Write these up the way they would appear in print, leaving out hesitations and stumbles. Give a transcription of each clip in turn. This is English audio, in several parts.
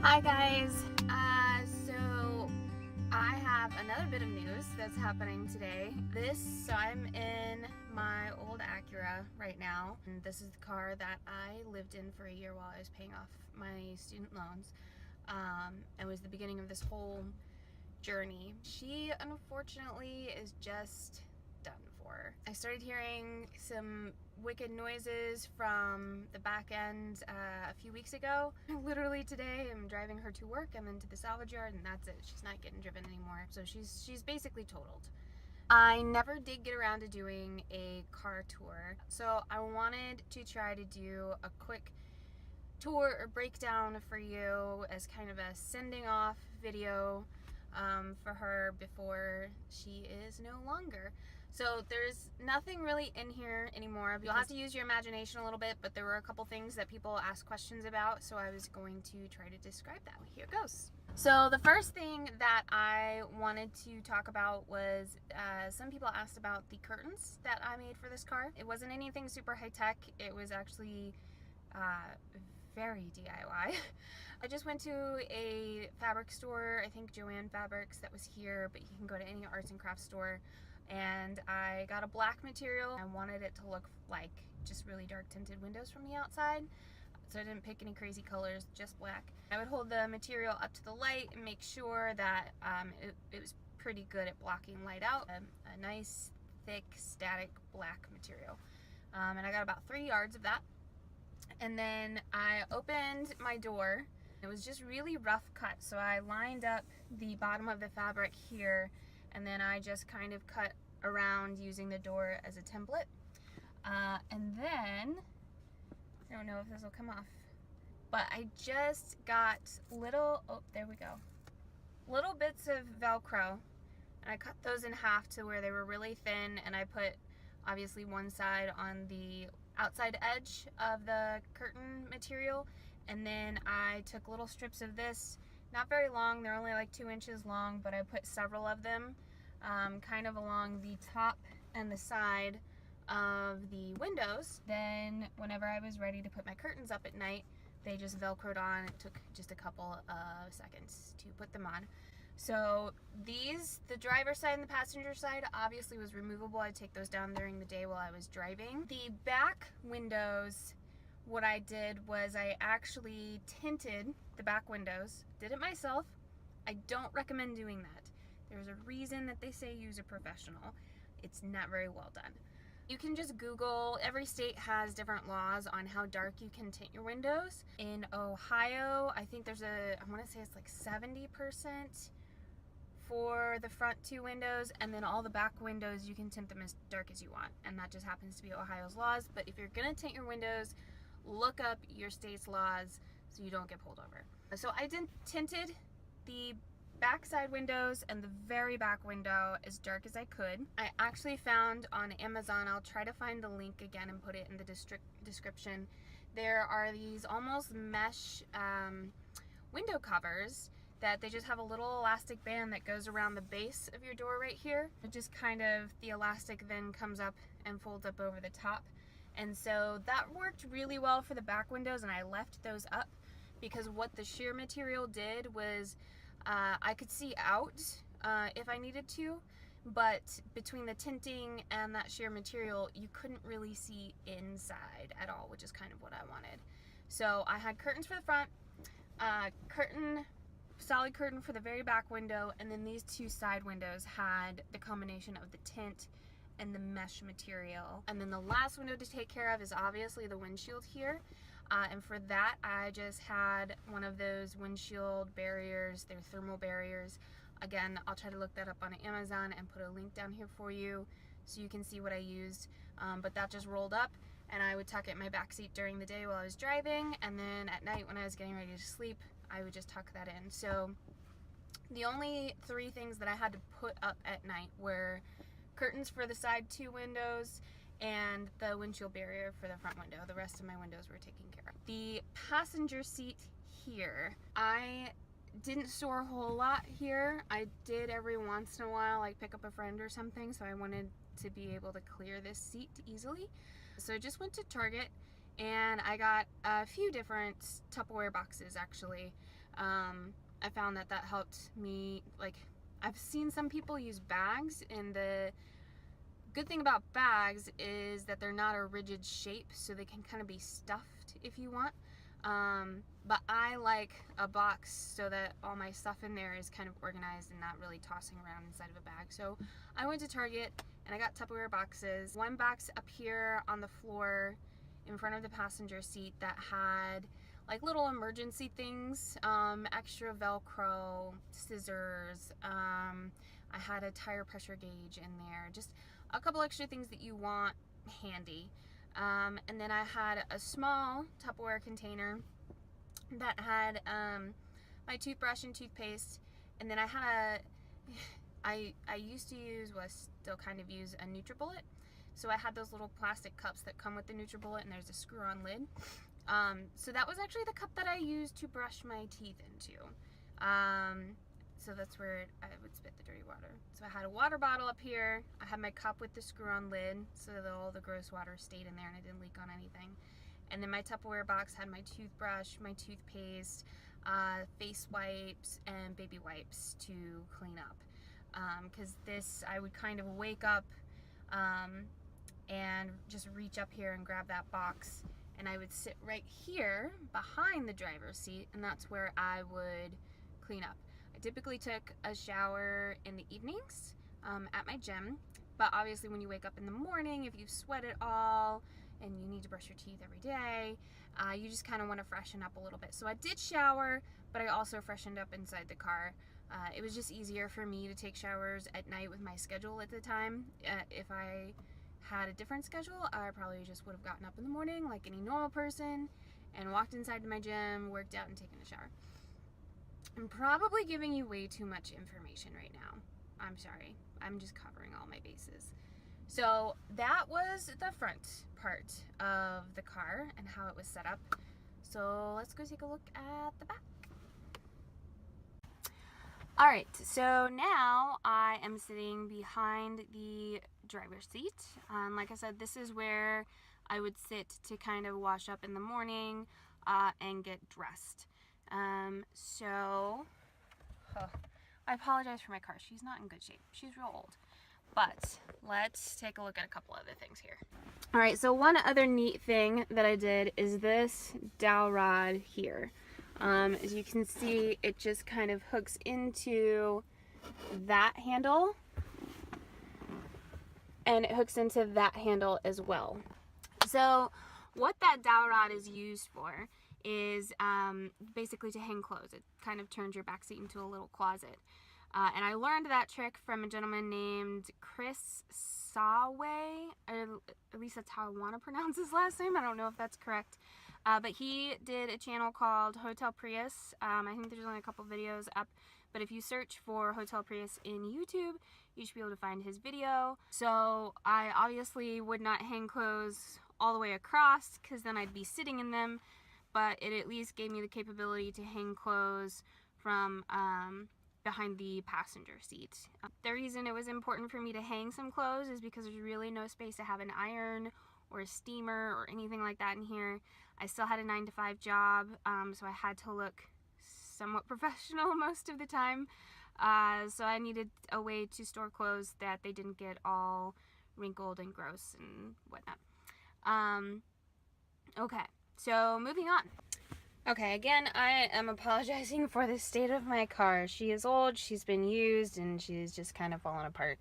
Hi guys. So I have another bit of news that's happening today. So I'm in my old Acura right now, and this is the car that I lived in for a year while I was paying off my student loans. It was the beginning of this whole journey. She unfortunately is just done for. I started hearing some wicked noises from the back end a few weeks ago. Literally today I'm driving her to work and then to the salvage yard, and that's it. She's not getting driven anymore, so she's basically totaled. I never did get around to doing a car tour, so I wanted to try to do a quick tour or breakdown for you as kind of a sending off video for her before she is no longer. So there's nothing really in here anymore. You'll have to use your imagination a little bit, but there were a couple things that people asked questions about, so I was going to try to describe that. Here goes. So the first thing that I wanted to talk about was some people asked about the curtains that I made for this car. It wasn't anything super high tech. It was actually very DIY. I just went to a fabric store, I think Joann Fabrics, that was here, but you can go to any arts and crafts store, and I got a black material. I wanted it to look like just really dark tinted windows from the outside, so I didn't pick any crazy colors, just black. I would hold the material up to the light and make sure that it was pretty good at blocking light out. A nice thick static black material, and I got about 3 yards of that. And then I opened my door. It was just really rough cut, so I lined up the bottom of the fabric here, and then I just kind of cut around using the door as a template. And then, I don't know if this will come off, but I just got little bits of Velcro, and I cut those in half to where they were really thin, and I put obviously one side on the outside edge of the curtain material, and then I took little strips of this, not very long, they're only like 2 inches long, but I put several of them kind of along the top and the side of the windows. Then whenever I was ready to put my curtains up at night, they just Velcroed on. It took just a couple of seconds to put them on. So these, the driver's side and the passenger side, obviously was removable. I'd take those down during the day while I was driving. The back windows, what I did was I actually tinted the back windows. Did it myself. I don't recommend doing that. There's a reason that they say use a professional. It's not very well done. You can just Google, every state has different laws on how dark you can tint your windows. In Ohio, I think there's I want to say it's like 70% for the front 2 windows, and then all the back windows you can tint them as dark as you want, and that just happens to be Ohio's laws. But if you're gonna tint your windows, look up your state's laws so you don't get pulled over. So I tinted the backside windows and the very back window as dark as I could. I actually found on Amazon, I'll try to find the link again and put it in the description, there are these almost mesh window covers that they just have a little elastic band that goes around the base of your door right here. It just kind of, the elastic then comes up and folds up over the top. And so that worked really well for the back windows, and I left those up because what the sheer material did was I could see out if I needed to, but between the tinting and that sheer material, you couldn't really see inside at all, which is kind of what I wanted. So I had curtains for the front, solid curtain for the very back window, and then these 2 side windows had the combination of the tint and the mesh material. And then the last window to take care of is obviously the windshield here. And for that, I just had one of those windshield barriers. They're thermal barriers. Again, I'll try to look that up on Amazon and put a link down here for you so you can see what I used. But that just rolled up, and I would tuck it in my back seat during the day while I was driving, and then at night when I was getting ready to sleep, I would just tuck that in. So the only 3 things that I had to put up at night were curtains for the side 2 windows and the windshield barrier for the front window. The rest of my windows were taken care of. The passenger seat here, I didn't store a whole lot here. I did every once in a while, like pick up a friend or something, so I wanted to be able to clear this seat easily. So I just went to Target and I got a few different Tupperware boxes actually. I found that helped me. Like, I've seen some people use bags, and the good thing about bags is that they're not a rigid shape, so they can kind of be stuffed if you want. But I like a box so that all my stuff in there is kind of organized and not really tossing around inside of a bag. So I went to Target and I got Tupperware boxes. One box up here on the floor in front of the passenger seat that had like little emergency things, extra Velcro, scissors, I had a tire pressure gauge in there, just a couple extra things that you want handy. And then I had a small Tupperware container that had my toothbrush and toothpaste, and then I had I used to use, well, I still kind of use, a NutriBullet. So I had those little plastic cups that come with the NutriBullet, and there's a screw-on lid. So that was actually the cup that I used to brush my teeth into. So that's where I would spit the dirty water. So I had a water bottle up here. I had my cup with the screw-on lid so that all the gross water stayed in there and it didn't leak on anything. And then my Tupperware box had my toothbrush, my toothpaste, face wipes, and baby wipes to clean up. Because I would kind of wake up and just reach up here and grab that box, and I would sit right here behind the driver's seat, and that's where I would clean up. I typically took a shower in the evenings at my gym, but obviously when you wake up in the morning, if you've sweat at all and you need to brush your teeth every day, you just kind of want to freshen up a little bit. So I did shower, but I also freshened up inside the car. It was just easier for me to take showers at night with my schedule at the time. If I had a different schedule, I probably just would have gotten up in the morning like any normal person and walked inside to my gym, worked out, and taken a shower. I'm probably giving you way too much information right now. I'm sorry. I'm just covering all my bases. So that was the front part of the car and how it was set up. So let's go take a look at the back. Alright, so now I am sitting behind the driver's seat. Like I said, this is where I would sit to kind of wash up in the morning and get dressed. I apologize for my car. She's not in good shape. She's real old. But let's take a look at a couple other things here. Alright, so one other neat thing that I did is this dowel rod here. As you can see, it just kind of hooks into that handle, and it hooks into that handle as well. So what that dowel rod is used for is basically to hang clothes. It kind of turns your back seat into a little closet. And I learned that trick from a gentleman named Chris Saway, or at least that's how I want to pronounce his last name. I don't know if that's correct. But he did a channel called Hotel Prius. I think there's only a couple videos up, but if you search for Hotel Prius in YouTube, you should be able to find his video. So I obviously would not hang clothes all the way across, because then I'd be sitting in them, but it at least gave me the capability to hang clothes from behind the passenger seat. The reason it was important for me to hang some clothes is because there's really no space to have an iron or a steamer or anything like that in here. I still had a 9-to-5 job, so I had to look somewhat professional most of the time. So I needed a way to store clothes that they didn't get all wrinkled and gross and whatnot. Okay, so moving on. Okay, again, I am apologizing for the state of my car. She is old, she's been used, and she's just kind of fallen apart.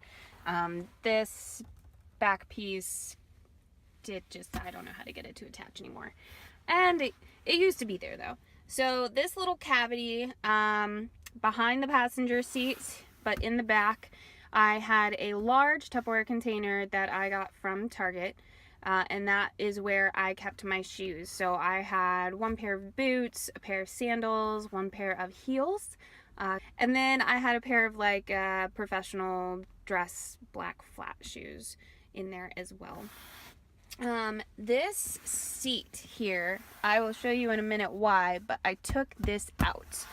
This back piece, I don't know how to get it to attach anymore. And it used to be there though. So this little cavity behind the passenger seat, but in the back, I had a large Tupperware container that I got from Target. And that is where I kept my shoes. So I had one pair of boots, a pair of sandals, one pair of heels, and then I had a pair of like professional dress black flat shoes in there as well. This seat here, I will show you in a minute why, but I took this out.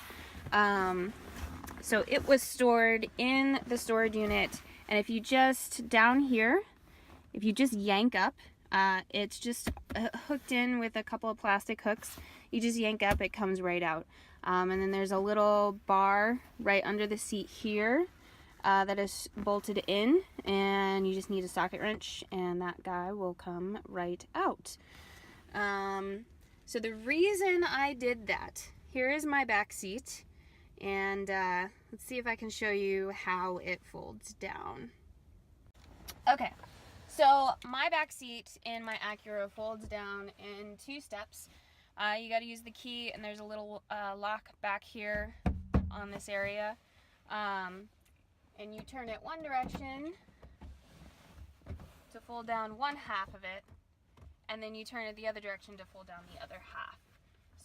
So it was stored in the storage unit, and if you just, down here, if you just yank up, it's just hooked in with a couple of plastic hooks. You just yank up, it comes right out. And then there's a little bar right under the seat here that is bolted in, and you just need a socket wrench and that guy will come right out. So the reason I did that, here is my back seat, and let's see if I can show you how it folds down. Okay, so my back seat in my Acura folds down in 2 steps. You got to use the key, and there's a little lock back here on this area, and you turn it one direction to fold down one half of it, and then you turn it the other direction to fold down the other half.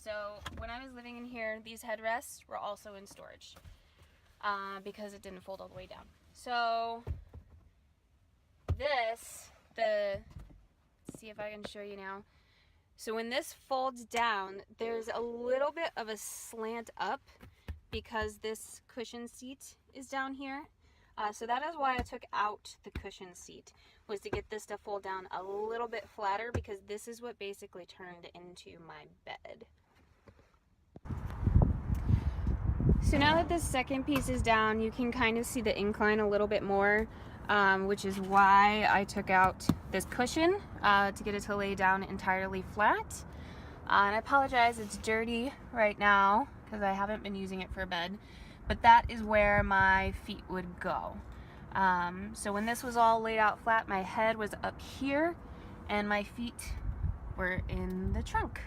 So when I was living in here, these headrests were also in storage because it didn't fold all the way down. So let's see if I can show you now. So when this folds down, there's a little bit of a slant up because this cushion seat is down here. So that is why I took out the cushion seat, was to get this to fold down a little bit flatter, because this is what basically turned into my bed. So now that this second piece is down, you can kind of see the incline a little bit more, which is why I took out this cushion to get it to lay down entirely flat. And I apologize, it's dirty right now because I haven't been using it for bed, but that is where my feet would go. So when this was all laid out flat, my head was up here and my feet were in the trunk.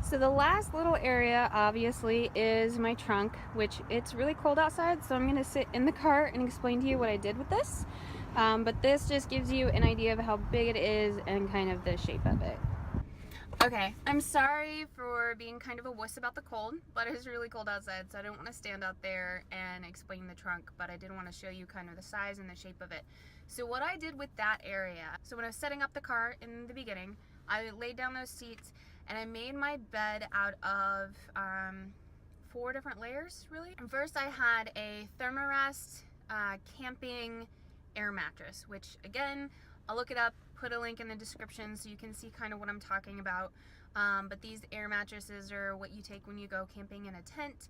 So the last little area obviously is my trunk, which it's really cold outside, so I'm going to sit in the car and explain to you what I did with this. But this just gives you an idea of how big it is and kind of the shape of it. Okay, I'm sorry for being kind of a wuss about the cold, but it is really cold outside, so I didn't want to stand out there and explain the trunk, but I did want to show you kind of the size and the shape of it. So what I did with that area, so when I was setting up the car in the beginning, I laid down those seats and I made my bed out of 4 different layers, really. And first I had a Thermarest camping air mattress, which again, I'll look it up, put a link in the description so you can see kind of what I'm talking about. But these air mattresses are what you take when you go camping in a tent.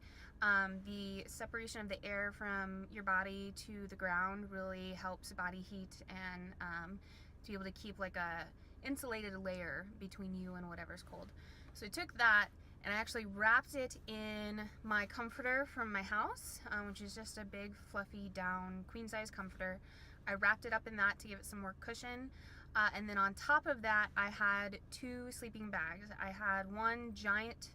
The separation of the air from your body to the ground really helps body heat and to be able to keep like a insulated layer between you and whatever's cold. So I took that and I actually wrapped it in my comforter from my house, which is just a big fluffy down queen size comforter. I wrapped it up in that to give it some more cushion. And then on top of that, I had 2 sleeping bags. I had one giant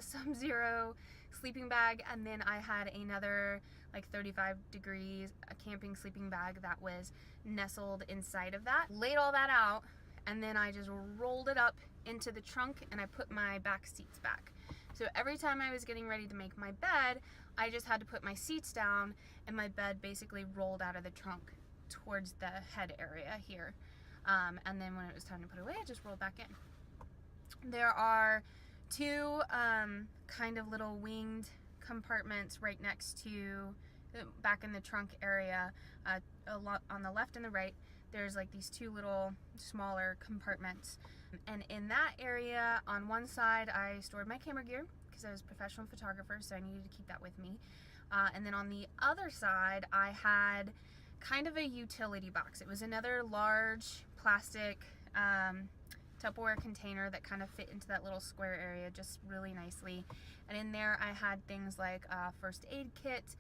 Sub-Zero sleeping bag, and then I had another like 35 degrees camping sleeping bag that was nestled inside of that. Laid all that out, and then I just rolled it up into the trunk and I put my back seats back. So every time I was getting ready to make my bed, I just had to put my seats down and my bed basically rolled out of the trunk towards the head area here. And then when it was time to put it away, I just rolled back in. There are 2 kind of little winged compartments right next to back in the trunk area, on the left and the right. There's like these 2 little smaller compartments, and in that area on one side I stored my camera gear because I was a professional photographer, so I needed to keep that with me, and then on the other side I had kind of a utility box. It was another large plastic Tupperware container that kind of fit into that little square area just really nicely, and in there I had things like a first aid kit,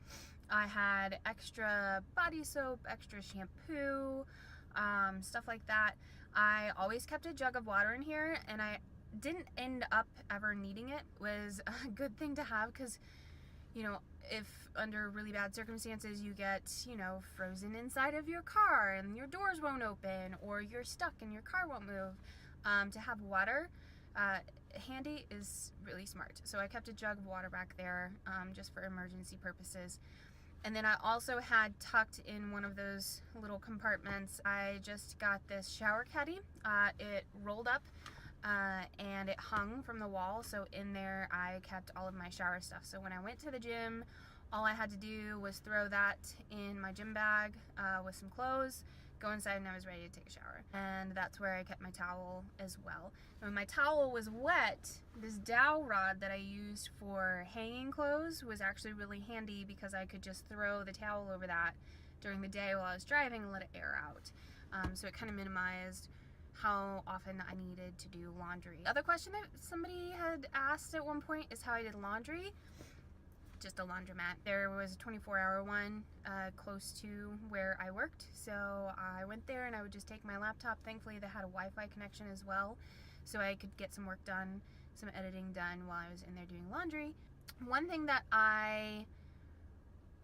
I had extra body soap, extra shampoo, stuff like that. I always kept a jug of water in here, and I didn't end up ever needing it. It was a good thing to have because, you know, if under really bad circumstances you get, you know, frozen inside of your car and your doors won't open, or you're stuck and your car won't move, to have water handy is really smart. So I kept a jug of water back there just for emergency purposes. And then I also had tucked in one of those little compartments, I just got this shower caddy. It rolled up and it hung from the wall, so in there I kept all of my shower stuff. So when I went to the gym, all I had to do was throw that in my gym bag with some clothes, go inside and I was ready to take a shower. And that's where I kept my towel as well. And when my towel was wet, this dowel rod that I used for hanging clothes was actually really handy because I could just throw the towel over that during the day while I was driving and let it air out. So it kind of minimized how often I needed to do laundry. The other question that somebody had asked at one point is how I did laundry. Just a laundromat. There was a 24-hour one close to where I worked, so I went there and I would just take my laptop. Thankfully they had a Wi-Fi connection as well, so I could get some work done, some editing done while I was in there doing laundry. One thing that I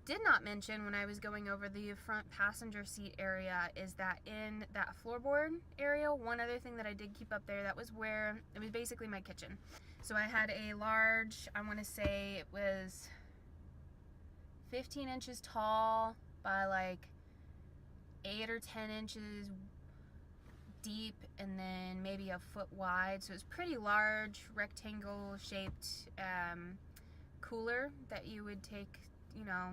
did not mention when I was going over the front passenger seat area is that in that floorboard area, one other thing that I did keep up there, that was where, it was basically my kitchen. So I had a large, I want to say it was 15 inches tall by like 8 or 10 inches deep, and then maybe a foot wide. So it's pretty large, rectangle shaped cooler that you would take, you know,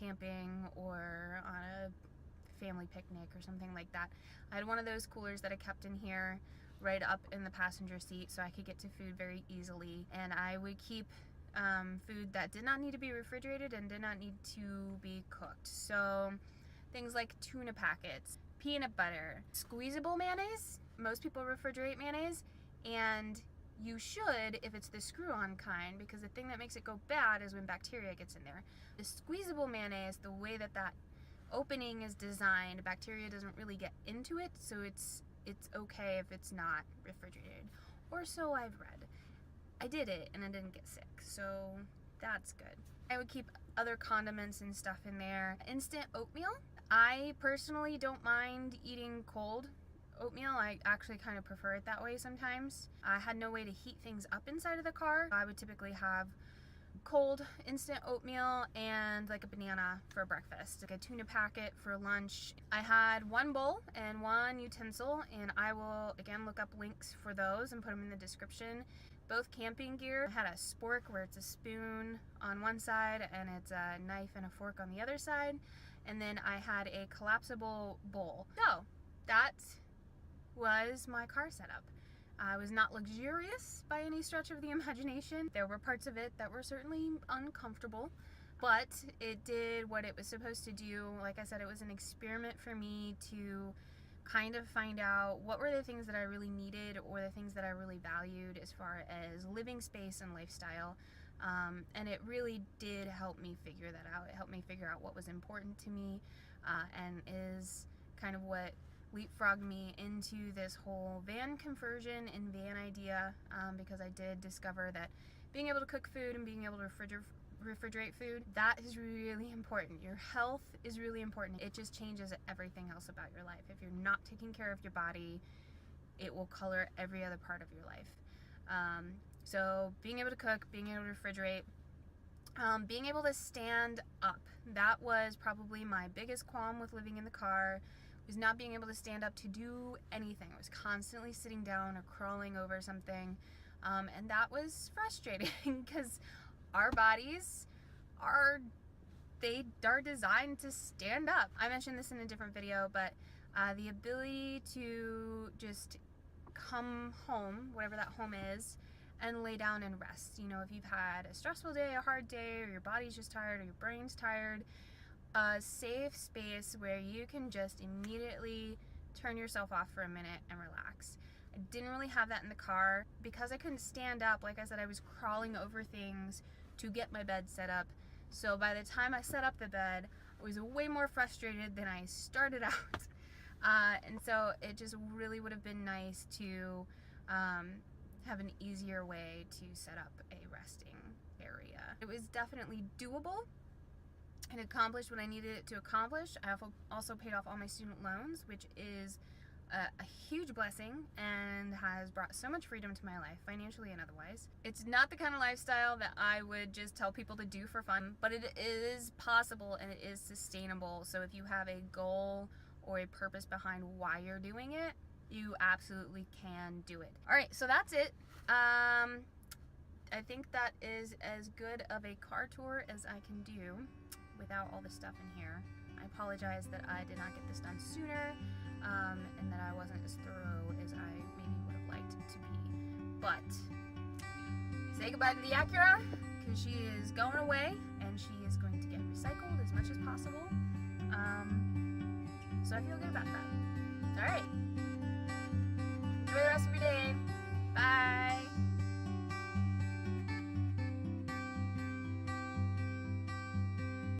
camping or on a family picnic or something like that. I had one of those coolers that I kept in here right up in the passenger seat so I could get to food very easily, and I would keep food that did not need to be refrigerated and did not need to be cooked. So things like tuna packets, peanut butter, squeezable mayonnaise. Most people refrigerate mayonnaise, and you should if it's the screw-on kind, because the thing that makes it go bad is when bacteria gets in there. The squeezable mayonnaise, the way that that opening is designed, bacteria doesn't really get into it, so it's okay if it's not refrigerated, or so I've read. I did it and I didn't get sick, so that's good. I would keep other condiments and stuff in there. Instant oatmeal. I personally don't mind eating cold oatmeal. I actually kind of prefer it that way sometimes. I had no way to heat things up inside of the car. I would typically have cold instant oatmeal and like a banana for breakfast, like a tuna packet for lunch. I had one bowl and one utensil, and I will again look up links for those and put them in the description. Both camping gear. I had a spork where it's a spoon on one side and it's a knife and a fork on the other side, and then I had a collapsible bowl. So that was my car setup. I was not luxurious by any stretch of the imagination. There were parts of it that were certainly uncomfortable, but it did what it was supposed to do. Like I said, it was an experiment for me to kind of find out what were the things that I really needed or the things that I really valued as far as living space and lifestyle. And it really did help me figure that out. It helped me figure out what was important to me, and is kind of what leapfrogged me into this whole van conversion and van idea, because I did discover that being able to cook food and being able to refrigerate food, that is really important. Your health is really important. It just changes everything else about your life. If you're not taking care of your body, it will color every other part of your life. So being able to cook, being able to refrigerate, being able to stand up, that was probably my biggest qualm with living in the car, was not being able to stand up to do anything. I was constantly sitting down or crawling over something, and that was frustrating because our bodies are designed to stand up. I mentioned this in a different video, but the ability to just come home, whatever that home is, and lay down and rest. You know, if you've had a stressful day, a hard day, or your body's just tired, or your brain's tired, a safe space where you can just immediately turn yourself off for a minute and relax. I didn't really have that in the car because I couldn't stand up. Like I said, I was crawling over things to get my bed set up. So by the time I set up the bed, I was way more frustrated than I started out. And so it just really would have been nice to have an easier way to set up a resting area. It was definitely doable. It accomplished what I needed it to accomplish. I also paid off all my student loans, which is a huge blessing and has brought so much freedom to my life, financially and otherwise. It's not the kind of lifestyle that I would just tell people to do for fun, but it is possible and it is sustainable. So if you have a goal or a purpose behind why you're doing it, you absolutely can do it. All right, so that's it. I think that is as good of a car tour as I can do without all the stuff in here. I apologize that I did not get this done sooner, and that I wasn't as thorough as I maybe would have liked to be. But say goodbye to the Acura, because she is going away, and she is going to get recycled as much as possible. So I feel good about that. Alright.